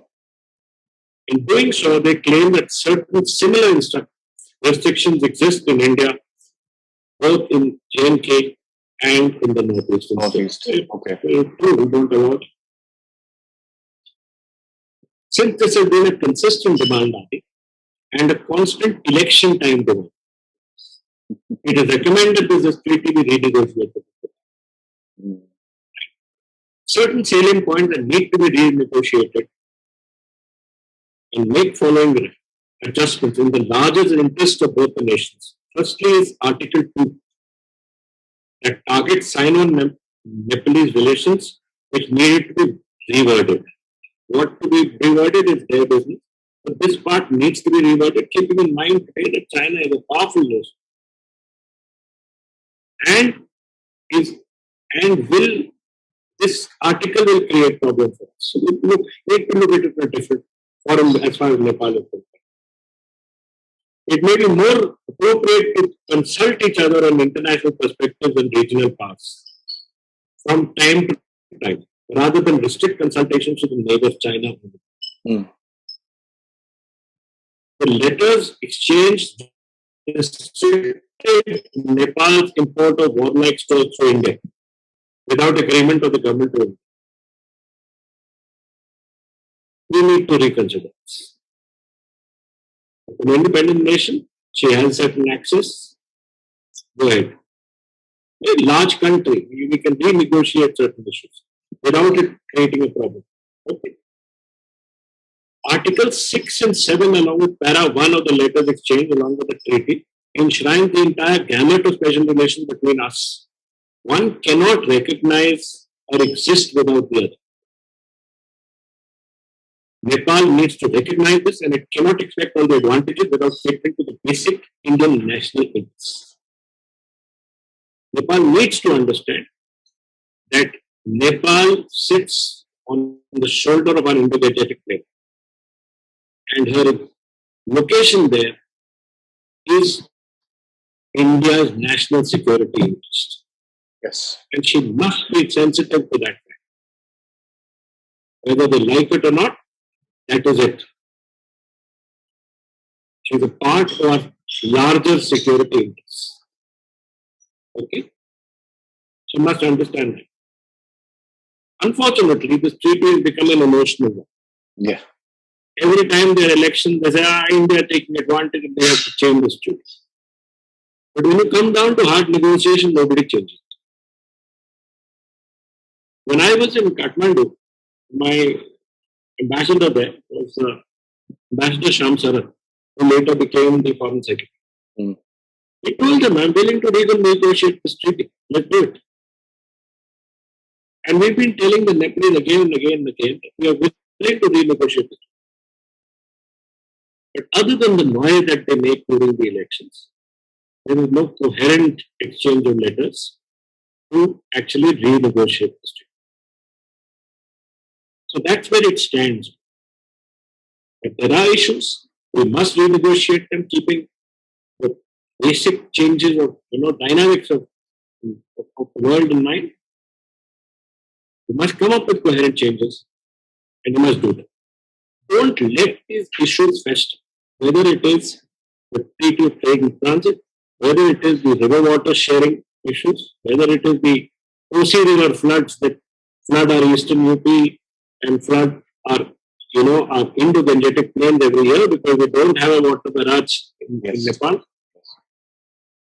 [SPEAKER 2] In doing so, they claim that certain similar restrictions exist in India, both in J&K and in the northeastern
[SPEAKER 1] Northeast.
[SPEAKER 2] states.
[SPEAKER 1] Okay.
[SPEAKER 2] We don't allow it. Since this has been a consistent demand, Aadi, and a constant election time demand, it is recommended that this treaty be renegotiated.
[SPEAKER 1] Mm.
[SPEAKER 2] Certain salient points that need to be renegotiated and make following adjustments in the largest interest of both the nations. Firstly is Article 2, that target sign-on Nepalese relations, which needed to be reworded. What to be reworded is their business. But this part needs to be reworded, keeping in mind today that China is a powerful nation and is and will this article will create problem for us. So we need to look at it in a different forum as far as Nepal is concerned. It may be more appropriate to consult each other on international perspectives and regional paths from time to time, rather than restrict consultations to the neighbor China.
[SPEAKER 1] Mm.
[SPEAKER 2] The letters exchanged restricted Nepal's import of warlike stores to India without agreement of the government of India. We need to reconsider this. An independent nation, she has certain access. Go ahead. A large country, we can renegotiate certain issues without it creating a problem. Okay. Articles 6 and 7, along with Para 1 of the letters exchanged, along with the treaty, enshrine the entire gamut of special relations between us. One cannot recognize or exist without the other. Nepal needs to recognize this, and it cannot expect all the advantages without catering to the basic Indian national interests. Nepal needs to understand that Nepal sits on the shoulder of our Indo-Gangetic plain, and her location there is India's national security interest.
[SPEAKER 1] Yes.
[SPEAKER 2] And she must be sensitive to that fact. Whether they like it or not, that is it. She's a part of our larger security interests. Okay? She must understand that. Unfortunately, this treaty has become an emotional one.
[SPEAKER 1] Yeah.
[SPEAKER 2] Every time there are elections, they say, India taking advantage and they have to change this treaty. But when you come down to hard negotiation, nobody changes. When I was in Kathmandu, my ambassador there was Ambassador Sham Saran, who later became the foreign secretary.
[SPEAKER 1] Mm.
[SPEAKER 2] He told them, I'm willing to renegotiate this treaty. Let's do it. And we've been telling the Nepalese again and again and again that we are willing to renegotiate this. But other than the noise that they make during the elections, there is no coherent exchange of letters to actually renegotiate this treaty. So that's where it stands. If there are issues, we must renegotiate them, keeping the basic changes of dynamics of the world in mind. You must come up with coherent changes, and you must do them. Don't let these issues fester, whether it is the Treaty of Trade in Transit, whether it is the river water sharing issues, whether it is the Kosi River floods that flood our eastern UP and flood our Indo-Gangetic plains every year because we don't have a water barrage in Nepal.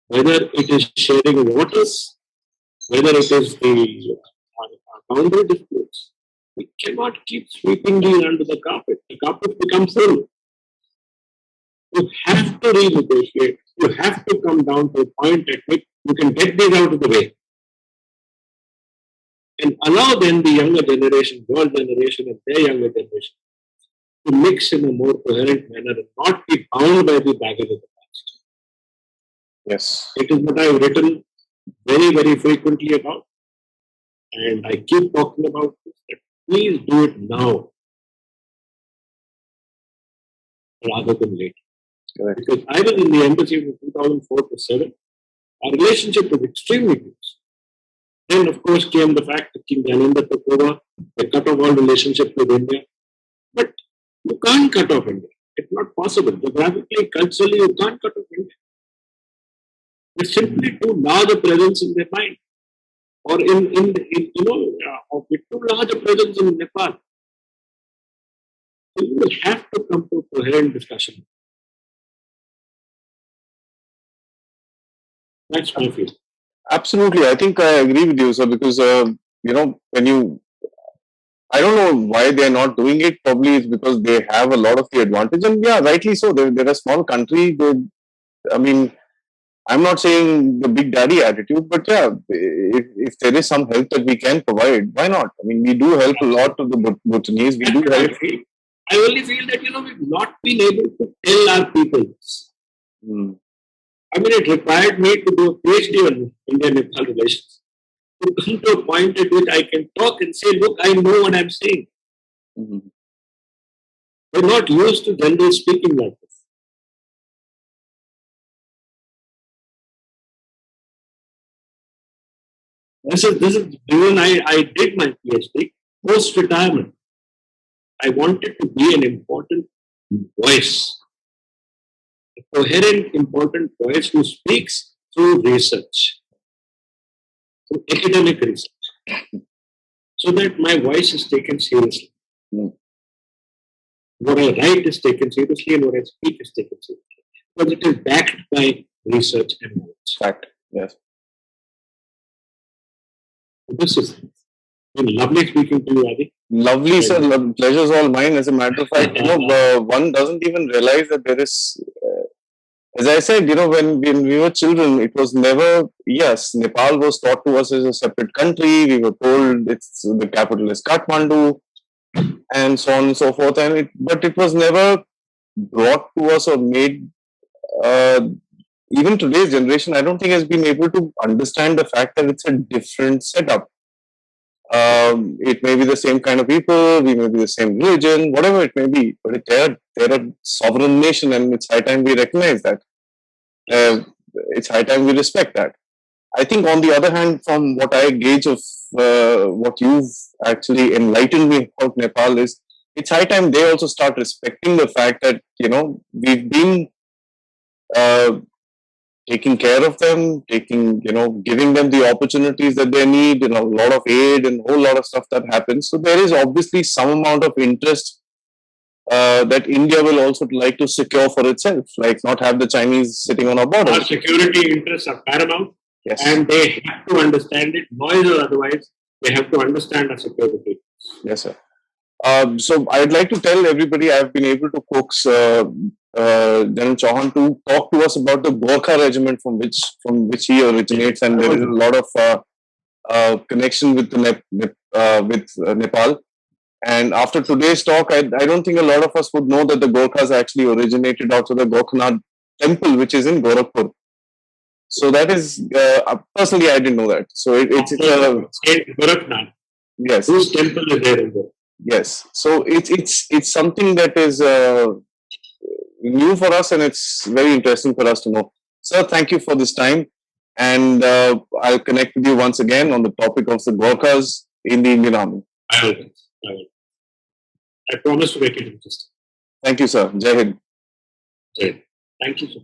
[SPEAKER 2] Whether it is sharing waters, whether it is the boundary disputes, we cannot keep sweeping these under the carpet. The carpet becomes full. You have to renegotiate. You have to come down to a point at which you can get these out of the way. And allow then the younger generation, your generation and their younger generation, to mix in a more coherent manner and not be bound by the baggage of the past.
[SPEAKER 1] Yes.
[SPEAKER 2] It is what I've written very, very frequently about. And I keep talking about this, that please do it now rather than later.
[SPEAKER 1] Correct.
[SPEAKER 2] Because I was in the embassy from 2004 to 7. Our relationship was extremely close. Then, of course, came the fact that King Janendra took over, they cut off all relationship with India. But you can't cut off India. It's not possible. Geographically, culturally, you can't cut off India. It's simply too large a presence in their mind. Or with too large a presence in Nepal. So you will have to come to a coherent discussion. That's my feeling.
[SPEAKER 1] Absolutely. I think I agree with you, sir, because, when you, I don't know why they're not doing it. Probably it's because they have a lot of the advantage. And yeah, rightly so. They're a small country. I'm not saying the big daddy attitude, but yeah, if there is some help that we can provide, why not? I mean, we do help a lot to the Bhutanese. We
[SPEAKER 2] That's
[SPEAKER 1] do
[SPEAKER 2] what
[SPEAKER 1] help.
[SPEAKER 2] I feel. I only feel that we've not been able to tell our people this.
[SPEAKER 1] Mm.
[SPEAKER 2] I mean, it required me to do a PhD on India-Nepal relations to come to a point at which I can talk and say, look, I know what I'm saying.
[SPEAKER 1] Mm-hmm.
[SPEAKER 2] We're not used to general speaking like this. This is when I did my PhD post-retirement. I wanted to be an important voice, a coherent, important voice who speaks through research, through academic research, so that my voice is taken seriously.
[SPEAKER 1] Mm.
[SPEAKER 2] What I write is taken seriously and what I speak is taken seriously. Because it is backed by research and knowledge.
[SPEAKER 1] Fact. Yes.
[SPEAKER 2] This is been lovely speaking to you, Adi.
[SPEAKER 1] Lovely, sir. Pleasure's all mine. As a matter of fact, one doesn't even realize that there is. As I said, when we were children, it was never. Yes, Nepal was taught to us as a separate country. We were told it's the capital is Kathmandu, and so on and so forth. But it was never brought to us or made. Uh, Even today's generation, I don't think has been able to understand the fact that it's a different setup. It may be the same kind of people, we may be the same religion, whatever it may be, but they're a sovereign nation, and it's high time we recognize that. It's high time we respect that. I think, on the other hand, from what I gauge of what you've actually enlightened me about Nepal is, it's high time they also start respecting the fact that we've been uh, taking care of them, giving them the opportunities that they need, a lot of aid and a whole lot of stuff that happens. So there is obviously some amount of interest that India will also like to secure for itself, like not have the Chinese sitting on our border.
[SPEAKER 2] Our security interests are paramount,
[SPEAKER 1] Yes.
[SPEAKER 2] and they have to understand it, noise or otherwise. They have to understand our security.
[SPEAKER 1] Yes, sir. So I'd like to tell everybody I've been able to coax General Chauhan to talk to us about the Gorkha regiment from which he originates, and there is a lot of connection with Nepal. And after today's talk, I don't think a lot of us would know that the Gorkhas actually originated out of the Gokhnath temple, which is in Gorakhpur. So that is, personally, I didn't know that. So it's
[SPEAKER 2] Gorakhnath.
[SPEAKER 1] Yes.
[SPEAKER 2] Whose temple is there in there?
[SPEAKER 1] Yes. So it's something that is new for us, and it's very interesting for us to know. Sir, thank you for this time, and I'll connect with you once again on the topic of the Gorkhas in the Indian Army.
[SPEAKER 2] I will. I promise to make it interesting.
[SPEAKER 1] Thank you, sir. Jai Hind.
[SPEAKER 2] Jai. Thank you, sir.